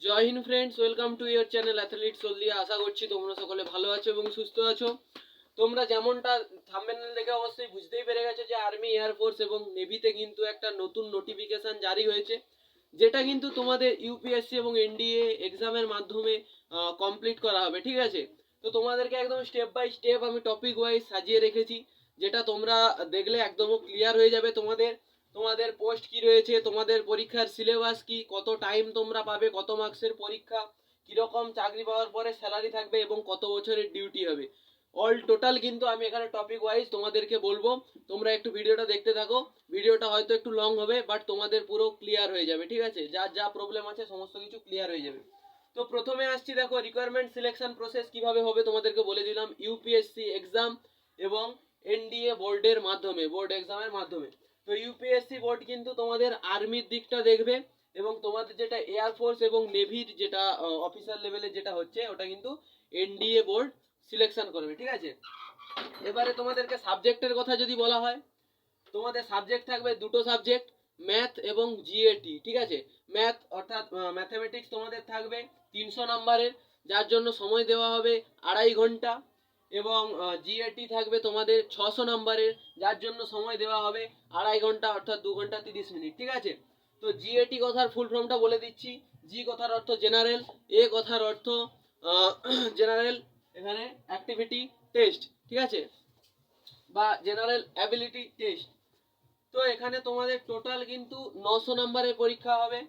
Joy Hind friends, welcome to your channel athlete Salliya. আশা করছি তোমরা সকলে ভালো আছো এবং সুস্থ আছো। তোমরা যেমনটা থাম্বনেল দেখে অবশ্যই বুঝতেই পেরে গেছো যে আর্মি, এয়ারফোর্স এবং নেভিতে কিন্তু একটা নতুন নোটিফিকেশন জারি হয়েছে, যেটা কিন্তু তোমাদের ইউপিএসসি এবং এনডিএ এক্সামের মাধ্যমে কমপ্লিট করা হবে। ঠিক আছে, তো তোমাদেরকে একদম স্টেপ বাই স্টেপ আমি টপিক ওয়াইজ সাজিয়ে রেখেছি, যেটা তোমরা দেখলে একদম ক্লিয়ার হয়ে যাবে তোমাদের তোমাদের পোস্ট কি রয়েছে, তোমাদের পরীক্ষার সিলেবাস কি, কত টাইম তোমরা পাবে, কত মার্কসের পরীক্ষা, কিরকম চাকরি পাওয়ার পরে স্যালারি থাকবে এবং কত বছরের ডিউটি হবে। অল টোটাল কিন্তু আমি এখানে টপিক ওয়াইজ তোমাদেরকে বলবো। তোমরা একটু ভিডিওটা দেখতে থাকো। ভিডিওটা হয়তো একটু লং হবে, বাট তোমাদের পুরো ক্লিয়ার হয়ে যাবে। ঠিক আছে, যা যা প্রবলেম আছে সমস্ত কিছু ক্লিয়ার হয়ে যাবে। তো প্রথমে আসছি, দেখো রিকোয়ারমেন্ট সিলেকশন প্রসেস কিভাবে হবে তোমাদেরকে বলে দিলাম। ইউপিএসসি এক্সাম এবং এনডিএ বোর্ডের মাধ্যমে, বোর্ড এক্সামের মাধ্যমে। তো ইউপিএসসি বোর্ড কিন্তু তোমাদের আর্মির দিকটা দেখবে, এবং তোমাদের যেটা এয়ারফোর্স এবং নেভির যেটা অফিসার লেভেলে যেটা হচ্ছে, ওটা কিন্তু এনডিএ বোর্ড সিলেকশন করবে। ঠিক আছে, এবারে তোমাদেরকে সাবজেক্টের কথা যদি বলা হয়, তোমাদের সাবজেক্ট থাকবে দুটো সাবজেক্ট, ম্যাথ এবং জিএটি। ঠিক আছে, ম্যাথ অর্থাৎ ম্যাথমেটিক্স তোমাদের থাকবে 300 নম্বরের, যার জন্য সময় দেওয়া হবে 2.5 ঘন্টা, এবং জিএটি থাকবে তোমাদের 600 নম্বরের, যার জন্য সময় দেওয়া হবে 2.5 ঘন্টা অর্থাৎ 2 ঘন্টা 30 মিনিট। ঠিক আছে, তো জিএটি কথার ফুল ফর্মটা বলে দিচ্ছি। জি কথার অর্থ জেনারেল, এ কথার অর্থ জেনারেল এখানে অ্যাক্টিভিটি টেস্ট। ঠিক আছে, বা জেনারেল অ্যাবিলিটি টেস্ট। তো এখানে তোমাদের টোটাল কিন্তু 900 নম্বরের পরীক্ষা হবে।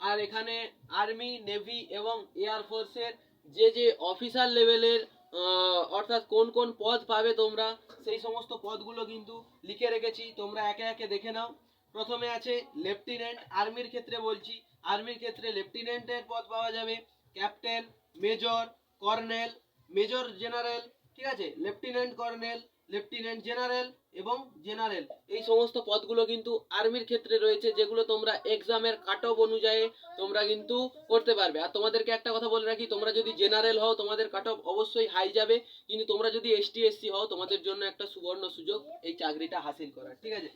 আর এখানে আর্মি, নেভি এবং এয়ারফোর্সের যে যে অফিসার লেভেলের অর্থাৎ কোন কোন পদ পাবে তোমরা, সেই সমস্ত পদগুলো কিন্তু লিখে রেখেছি, তোমরা একে একে দেখে নাও। প্রথমে আছে লেফটেন্যান্ট, আর্মির ক্ষেত্রে বলছি। আর্মির ক্ষেত্রে লেফটেন্যান্টের পদ পাওয়া যাবে, captain, major, colonel, major general. ঠিক আছে, লেফটেন্যান্ট কর্নেল, লেফটেন্যান্ট জেনারেল এবং জেনারেল, এই সমস্ত পদগুলো কিন্তু আর্মির ক্ষেত্রে রয়েছে, যেগুলো তোমরা এক্সামের কাট অফ অনুযায়ী তোমরা কিন্তু করতে পারবে। আর তোমাদেরকে একটা কথা বলে রাখি, তোমরা যদি জেনারেল হও তোমাদের কাট অফ অবশ্যই হাই যাবে, কিন্তু তোমরা যদি এসটি এসসি হও তোমাদের জন্য একটা সুবর্ণ সুযোগ এই চাকরিটা হাসিল করার। ঠিক আছে,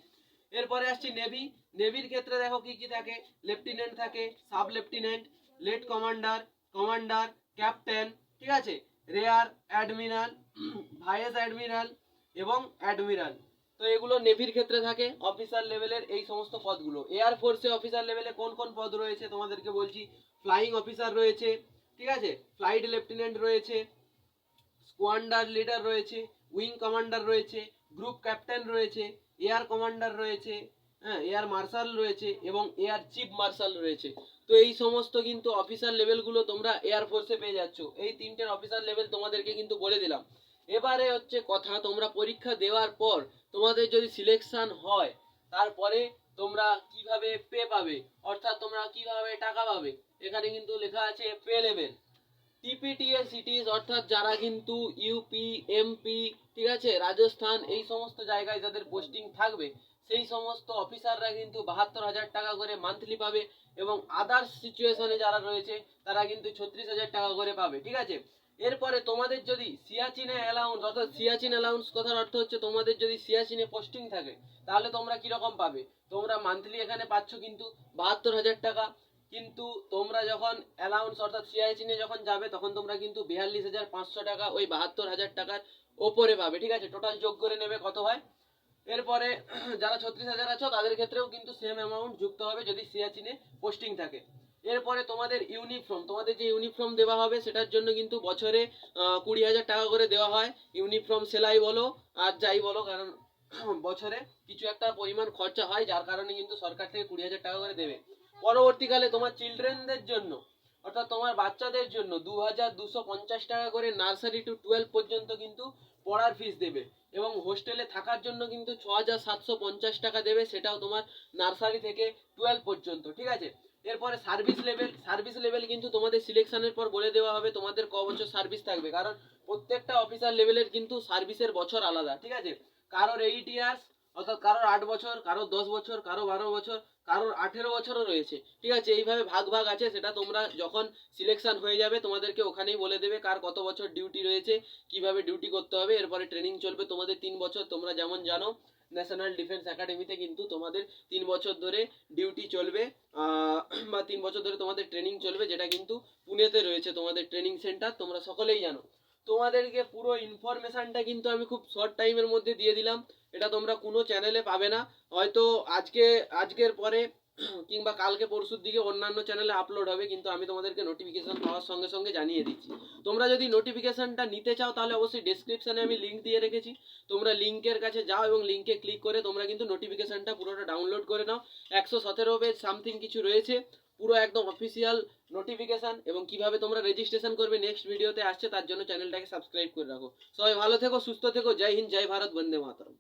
এরপরে আসছি নেভি। নেভির ক্ষেত্রে দেখো কি কি থাকে। লেফটেন্যান্ট থাকে, sub lieutenant, lieutenant commander, commander, captain. ঠিক আছে, রেয়ার অ্যাডমিরাল, ভাইস অ্যাডমিরাল এবং অ্যাডমিরাল। তো এগুলো নেভির ক্ষেত্রে থাকে অফিসার লেভেলের এই সমস্ত পদগুলো। এয়ার ফোর্সে অফিসার লেভেলে কোন কোন পদ রয়েছে তোমাদেরকে বলছি। ফ্লাইং অফিসার রয়েছে, ঠিক আছে, ফ্লাইট লেফটেন্যান্ট রয়েছে, স্কোয়াড্রন লিডার রয়েছে, উইং কমান্ডার রয়েছে, গ্রুপ ক্যাপ্টেন রয়েছে, এয়ার কমান্ডার রয়েছে, হ্যাঁ, এয়ার মার্শাল রয়েছে এবং এয়ার চিফ মার্শাল রয়েছে। তো এই সমস্ত কিন্তু অফিসার লেভেলগুলো তোমরা এয়ার ফোর্সে পেয়ে যাচ্ছ। এই তিনটের অফিসার লেভেল তোমাদেরকে কিন্তু বলে দিলাম। এবারে হচ্ছে কথা, তোমরা পরীক্ষা দেওয়ার পর তোমাদের যদি সিলেকশন হয়, তারপরে তোমরা কিভাবে পে পাবে, অর্থাৎ তোমরা কিভাবে টাকা পাবে। এখানে কিন্তু লেখা আছে পে লেভেল। টিপিটিএ সিটিজ অর্থাৎ যারা কিন্তু ইউপি, এমপি, ঠিক আছে, রাজস্থান, এই সমস্ত জায়গায় যাদের পোস্টিং থাকবে, সেই সমস্ত অফিসাররা কিন্তু 72,000 টাকা করে মান্থলি পাবে, এবং আদার্স সিচুয়েশনে যারা রয়েছে তারা কিন্তু 36,000 টাকা করে পাবে। ঠিক আছে, এরপরে তোমাদের যদি সিয়াচিনে অ্যালাউন্স, অর্থাৎ সিয়াচিন অ্যালাউন্স কথার অর্থ হচ্ছে তোমাদের যদি সিয়াচিনে পোস্টিং থাকে, তাহলে তোমরা কিরকম পাবে। তোমরা মান্থলি এখানে পাচ্ছ কিন্তু 72,000 টাকা, কিন্তু তোমরা যখন অ্যালাউন্স অর্থাৎ সিআইচিনে যখন যাবে তখন তোমরা কিন্তু 42,500 টাকা ওই 72,000 টাকার ওপরে পাবে। ঠিক আছে, টোটাল যোগ করে নেবে কত হয়। এরপরে যারা 36,000 আছো তাদের ক্ষেত্রেও কিন্তু সেম অ্যামাউন্ট যুক্ত হবে যদি সিয়াচিনে পোস্টিং থাকে। এরপরে তোমাদের ইউনিফর্ম, তোমাদের যে ইউনিফর্ম দেওয়া হবে সেটার জন্য কিন্তু বছরে 20,000 টাকা করে দেওয়া হয়। ইউনিফর্ম সেলাই বলো আর যাই বলো, কারণ বছরে কিছু একটা পরিমাণ খরচা হয়, যার কারণে কিন্তু সরকার থেকে 20,000 টাকা করে দেবে। পরবর্তীকালে তোমার চিলড্রেনদের জন্য অর্থাৎ তোমার বাচ্চাদের জন্য 2,250 টাকা করে নার্সারি টু 12 পর্যন্ত কিন্তু পড়ার ফিস দেবে, এবং হোস্টেলে থাকার জন্য কিন্তু 6,750 টাকা দেবে, সেটাও তোমার নার্সারি থেকে 12 পর্যন্ত। ঠিক আছে, এরপরে সার্ভিস লেভেল। সার্ভিস লেভেল কিন্তু তোমাদের সিলেকশনের পর বলে দেওয়া হবে তোমাদের ক বছর সার্ভিস থাকবে, কারণ প্রত্যেকটা অফিসার লেভেলের কিন্তু সার্ভিসের বছর আলাদা। ঠিক আছে, কারোর 8 ইয়ার্স অর্থাৎ কারোর 8 বছর, কারোর 10 বছর, কারো 12 বছর, কারোর 18 বছরও রয়েছে। ঠিক আছে, এইভাবে ভাগ ভাগ আছে, সেটা তোমরা যখন সিলেকশন হয়ে যাবে তোমাদেরকে ওখানেই বলে দেবে কার কত বছর ডিউটি রয়েছে, কিভাবে ডিউটি করতে হবে। এরপরে ট্রেনিং চলবে তোমাদের 3 বছর, তোমরা যেমন জানো ন্যাশনাল ডিফেন্স একাডেমিতে কিন্তু তোমাদের 3 বছর ধরে ডিউটি চলবে, বা 3 বছর ধরে তোমাদের ট্রেনিং চলবে, যেটা কিন্তু পুনেতে রয়েছে তোমাদের ট্রেনিং সেন্টার, তোমরা সকলেই জানো। তোমাদেরকে পুরো ইনফরমেশনটা কিন্তু আমি খুব শর্ট টাইমের মধ্যে দিয়ে দিলাম, এটা তোমরা কোনো চ্যানেলে পাবে না। হয়তো আজকের পরে কিংবা কালকে পরশুর দিকে অন্যান্য চ্যানেলে আপলোড হবে, কিন্তু আমি তোমাদেরকে নোটিফিকেশন পাওয়ার সঙ্গে সঙ্গে জানিয়ে দিচ্ছি। তোমরা যদি নোটিফিকেশনটা নিতে চাও তাহলে অবশ্যই ডেসক্রিপশনে আমি লিঙ্ক দিয়ে রেখেছি, তোমরা লিঙ্কের কাছে যাও এবং লিঙ্কে ক্লিক করে তোমরা কিন্তু নোটিফিকেশনটা পুরোটা ডাউনলোড করে নাও। 117 পেজ সামথিং কিছু রয়েছে, পুরো একদম অফিসিয়াল নোটিফিকেশন, এবং কিভাবে তোমরা রেজিস্ট্রেশন করবে নেক্সট ভিডিওতে আসছে, তার জন্য চ্যানেলটাকে সাবস্ক্রাইব করে রাখো। সবাই ভালো থেকো, সুস্থ থেকো, জয় হিন্দ, জয় ভারত, বন্দে মাতরম।